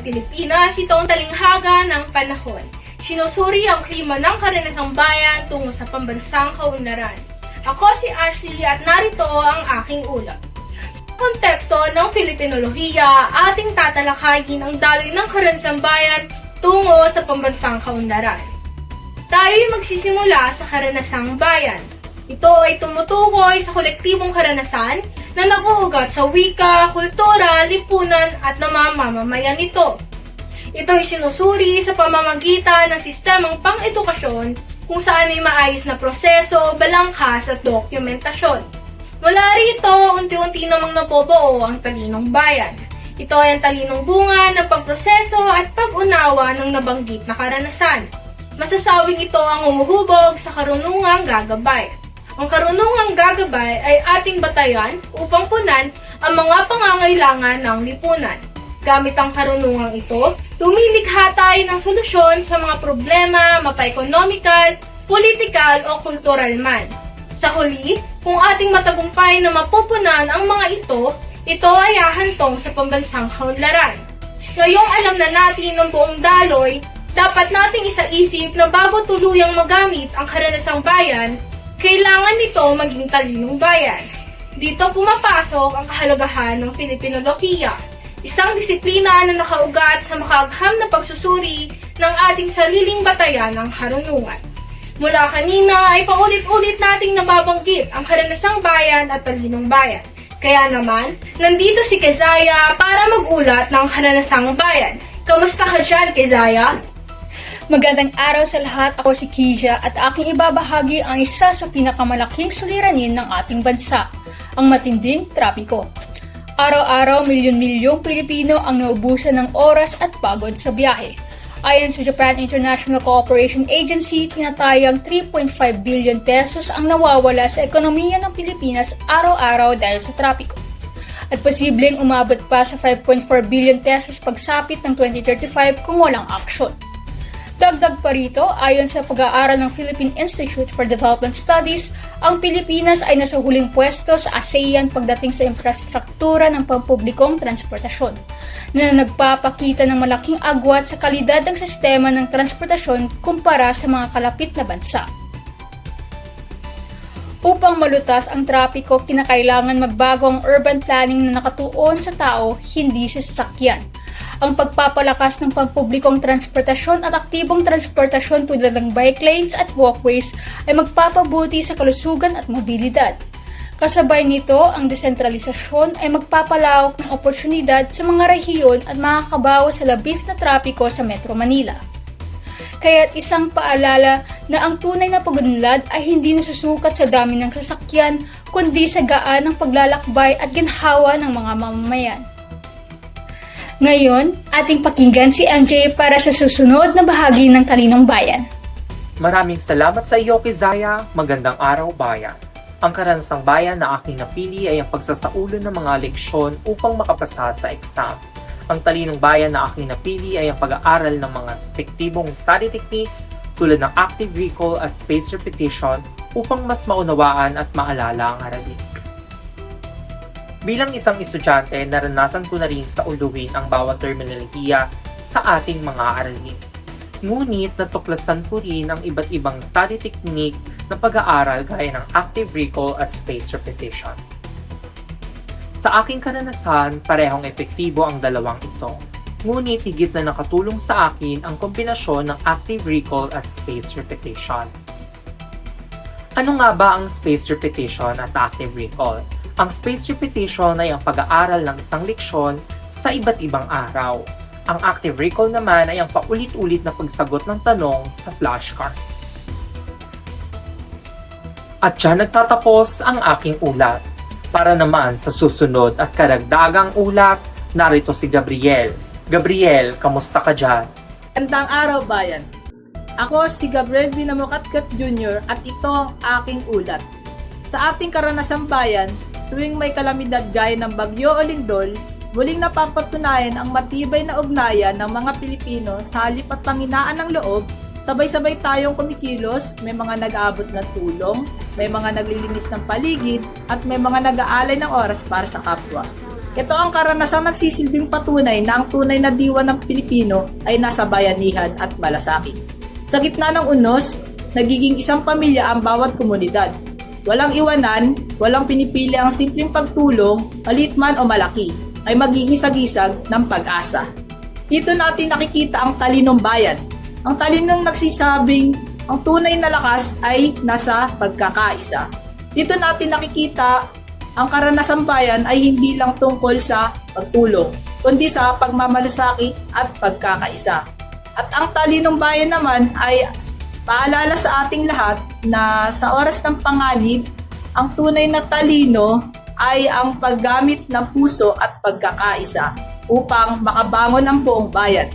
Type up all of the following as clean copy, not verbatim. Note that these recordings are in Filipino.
Pilipinas, ito ang talinghaga ng panahon. Sinusuri ang klima ng karenasang bayan tungo sa pambansang kaunlaran. Ako si Ashley at narito ang aking ulat. Sa konteksto ng Filipinolohiya, ating tatalakayin ang daloy ng karenasang bayan tungo sa pambansang kaunlaran. Tayo'y magsisimula sa karenasang bayan. Ito ay tumutukoy sa kolektibong karanasan na nag-uugat sa wika, kultura, lipunan at namamamayan nito. Ito ay sinusuri sa pamamagitan ng sistemang pang-edukasyon kung saan ay maayos na proseso, balangkas at dokumentasyon. Mula rito, unti-unti namang nabubuo ang talinong bayan. Ito ay ang talinong bunga ng pagproseso at pag-unawa ng nabanggit na karanasan. Masasawing ito ang humuhubog sa karunungang gagabay. Ang karunungang gagabay ay ating batayan upang punan ang mga pangangailangan ng lipunan. Gamit ang karunungang ito, lumilikha tayo ng solusyon sa mga problema mapa-ekonomikal, politikal o kultural man. Sa huli, kung ating matagumpay na mapupunan ang mga ito ay hahantong sa pambansang kaunlaran. Ngayong alam na natin ang buong daloy, dapat nating isaisip na bago tuluyang magamit ang karenasang bayan, kailangan nito maging talinong bayan. Dito pumapasok ang kahalagahan ng Filipinolohiya, isang disiplina na nakaugat sa makaagham na pagsusuri ng ating sariling batayan ng karunungan. Mula kanina ay paulit-ulit nating nababanggit ang karenasang bayan at talinong bayan. Kaya naman, nandito si Kezaya para magulat ng karenasang bayan. Kamusta ka dyan, Kezaya? Magandang araw sa lahat, ako si Kija at aking ibabahagi ang isa sa pinakamalaking suliranin ng ating bansa, ang matinding trapiko. Araw-araw, milyon-milyong Pilipino ang naubusan ng oras at pagod sa biyahe. Ayon sa Japan International Cooperation Agency, tinatayang 3.5 billion pesos ang nawawala sa ekonomiya ng Pilipinas araw-araw dahil sa trapiko. At posibleng umabot pa sa 5.4 billion pesos pagsapit ng 2035 kung walang aksyon. Dagdag pa rito, ayon sa pag-aaral ng Philippine Institute for Development Studies, ang Pilipinas ay nasa huling pwesto sa ASEAN pagdating sa infrastruktura ng pampublikong transportasyon, na nagpapakita ng malaking agwat sa kalidad ng sistema ng transportasyon kumpara sa mga kalapit na bansa. Upang malutas ang trapiko, kinakailangan magbago ang urban planning na nakatuon sa tao, hindi sa sasakyan. Ang pagpapalakas ng pampublikong transportasyon at aktibong transportasyon tulad ng bike lanes at walkways ay magpapabuti sa kalusugan at mobilidad. Kasabay nito, ang desentralisasyon ay magpapalawak ng oportunidad sa mga rehiyon at makakabawas sa labis na trapiko sa Metro Manila. Kaya't isang paalala na ang tunay na pagunlad ay hindi nasusukat sa dami ng sasakyan, kundi sa gaan ng paglalakbay at ginhawa ng mga mamamayan. Ngayon, ating pakinggan si MJ para sa susunod na bahagi ng Talinong Bayan. Maraming salamat sa iyo, Kezaya. Magandang araw, bayan. Ang karanasang bayan na aking napili ay ang pagsasaulo ng mga leksyon upang makapasa sa exam. Ang talinong bayan na aking napili ay ang pag-aaral ng mga epektibong study techniques tulad ng active recall at spaced repetition upang mas maunawaan at maalala ang aralin. Bilang isang estudyante, naranasan ko na rin sa uluhin ang bawat terminolohiya sa ating mga aralin. Ngunit natuklasan ko rin ang iba't ibang study technique na pag-aaral gaya ng active recall at spaced repetition. Sa aking karanasan, parehong epektibo ang dalawang ito. Ngunit higit na nakatulong sa akin ang kombinasyon ng active recall at spaced repetition. Ano nga ba ang spaced repetition at active recall? Ang spaced repetition ay ang pag-aaral ng isang leksyon sa iba't ibang araw. Ang active recall naman ay ang paulit-ulit na pagsagot ng tanong sa flashcards. At dyan nagtatapos ang aking ulat. Para naman sa susunod at karagdagang ulat, narito si Gabriel. Gabriel, kamusta ka dyan? Magandang araw, bayan. Ako si Gabriel Binamokatkat Jr. at ito ang aking ulat. Sa ating karanasang bayan, tuwing may kalamidad gaya ng bagyo o lindol, muling napapatunayan ang matibay na ugnayan ng mga Pilipino sa halip at panghinaan ng loob. Sabay-sabay tayong kumikilos, may mga nag-aabot ng tulong, may mga naglilinis ng paligid, at may mga nag-aalay ng oras para sa kapwa. Ito ang karanasang nagsisilbing patunay na ang tunay na diwa ng Pilipino ay nasa bayanihan at malasakit. Sa gitna ng unos, nagiging isang pamilya ang bawat komunidad. Walang iwanan, walang pinipili ang simpleng pagtulong, maliit man o malaki, ay magiging sagisag ng pag-asa. Dito natin nakikita ang talinong bayan. Ang talinong nagsisabing ang tunay na lakas ay nasa pagkakaisa. Dito natin nakikita ang karanasang bayan ay hindi lang tungkol sa pagtulong, kundi sa pagmamalasakit at pagkakaisa. At ang talinong bayan naman ay paalala sa ating lahat na sa oras ng panganib, ang tunay na talino ay ang paggamit ng puso at pagkakaisa upang makabangon ang buong bayan.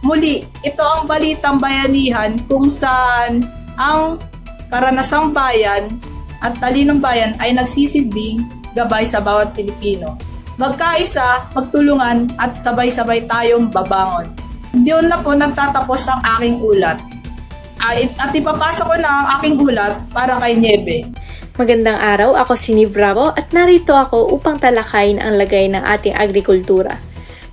Muli, ito ang Balitang Bayanihan kung saan ang karanasang bayan at talinong bayan ay nagsisilbing gabay sa bawat Pilipino. Magkaisa, magtulungan at sabay-sabay tayong babangon. Diyon na po nagtatapos ang aking ulat. At ipapasa ko na ang aking ulat para kay Niebe. Magandang araw, ako si Nive Bravo at narito ako upang talakayin ang lagay ng ating agrikultura.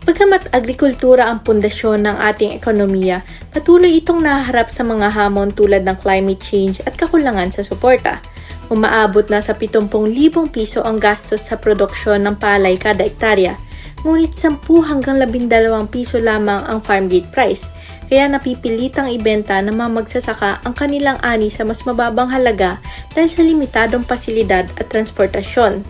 Bagamat agrikultura ang pundasyon ng ating ekonomiya, patuloy itong nahaharap sa mga hamon tulad ng climate change at kakulangan sa suporta. Umaabot na sa 70,000 piso ang gastos sa produksyon ng palay kada ektarya, ngunit 10 hanggang 12 piso lamang ang farm gate price, kaya napipilitang ibenta ng mga magsasaka ang kanilang ani sa mas mababang halaga dahil sa limitadong pasilidad at transportasyon.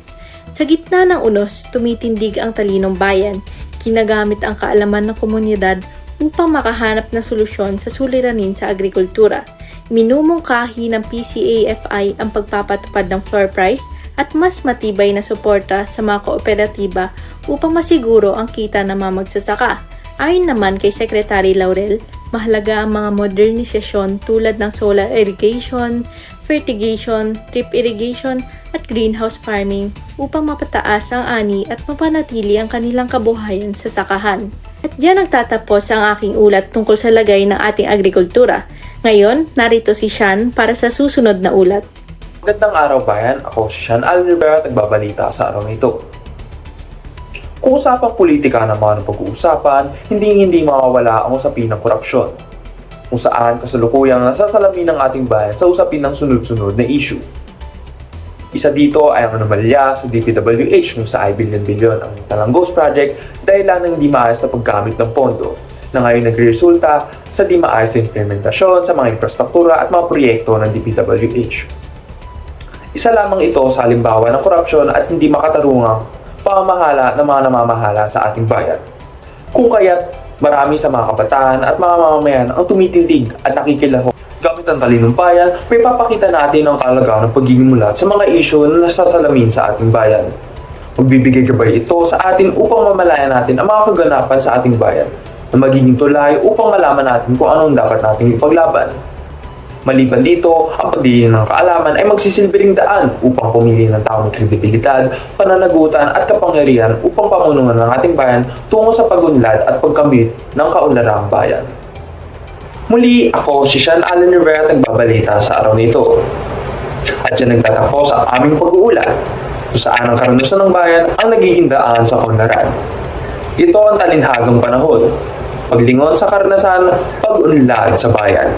Sa gitna ng unos, tumitindig ang talinong bayan, ginagamit ang kaalaman ng komunidad upang makahanap ng solusyon sa suliranin sa agrikultura. Minumungkahi ng PCAFI ang pagpapatupad ng floor price at mas matibay na suporta sa mga kooperatiba upang masiguro ang kita ng mga magsasaka. Ayon naman kay Secretary Laurel, mahalaga ang mga modernisasyon tulad ng solar irrigation, fertigation, drip irrigation at greenhouse farming upang mapataas ang ani at mapanatili ang kanilang kabuhayan sa sakahan. At diyan nagtatapos ang aking ulat tungkol sa lagay ng ating agrikultura. Ngayon, narito si Sean para sa susunod na ulat. Magandang araw bayan, ako si Sean Allen Rivera at nagbabalita sa araw na ito. Kung usapang politika naman ang pag-uusapan, hindi mawawala ang usapin ng korupsyon, kung saan kasalukuyang nasasalamin ng ating bayan sa usapin ng sunod-sunod na issue. Isa dito ay ang anomalya sa DPWH kung sa billion ang Talanggos Project dahil lang ng hindi maayos na paggamit ng pondo na ngayon nagresulta sa di maayos na implementasyon sa mga infrastruktura at mga proyekto ng DPWH. Isa lamang ito sa halimbawa ng korupsyon at hindi makatarungang pamamahala ng mga namamahala sa ating bayan. Kung kaya't marami sa mga kabataan at mga mamamayan ang tumitindig at nakikilahok gamit ang talinong bayan, may papakita natin ang kahalagahan ng pagiging mulat sa mga isyu na nasasalamin sa ating bayan. Magbibigay gabay ito sa atin upang mamalayan natin ang mga kaganapan sa ating bayan na magiging tulay upang malaman natin kung anong dapat nating ipaglaban. Maliban dito, ang pagdiin ng kaalaman ay magsisilbing daan upang pumili ng taong kredibilidad, pananagutan at kapangyarihan upang pamunuan ng ating bayan tungo sa pagunlad at pagkamit ng kaunlarang bayan. Muli, ako si Sean Allen Rivera at nagbabalita sa araw nito. At yan nagtatapos ang aming pag-uulat kung saan ang karanasan ng bayan ang nagiging daan sa kaunlaran. Ito ang talinhagang panahon, paglingon sa karanasan, pag-unlad sa bayan.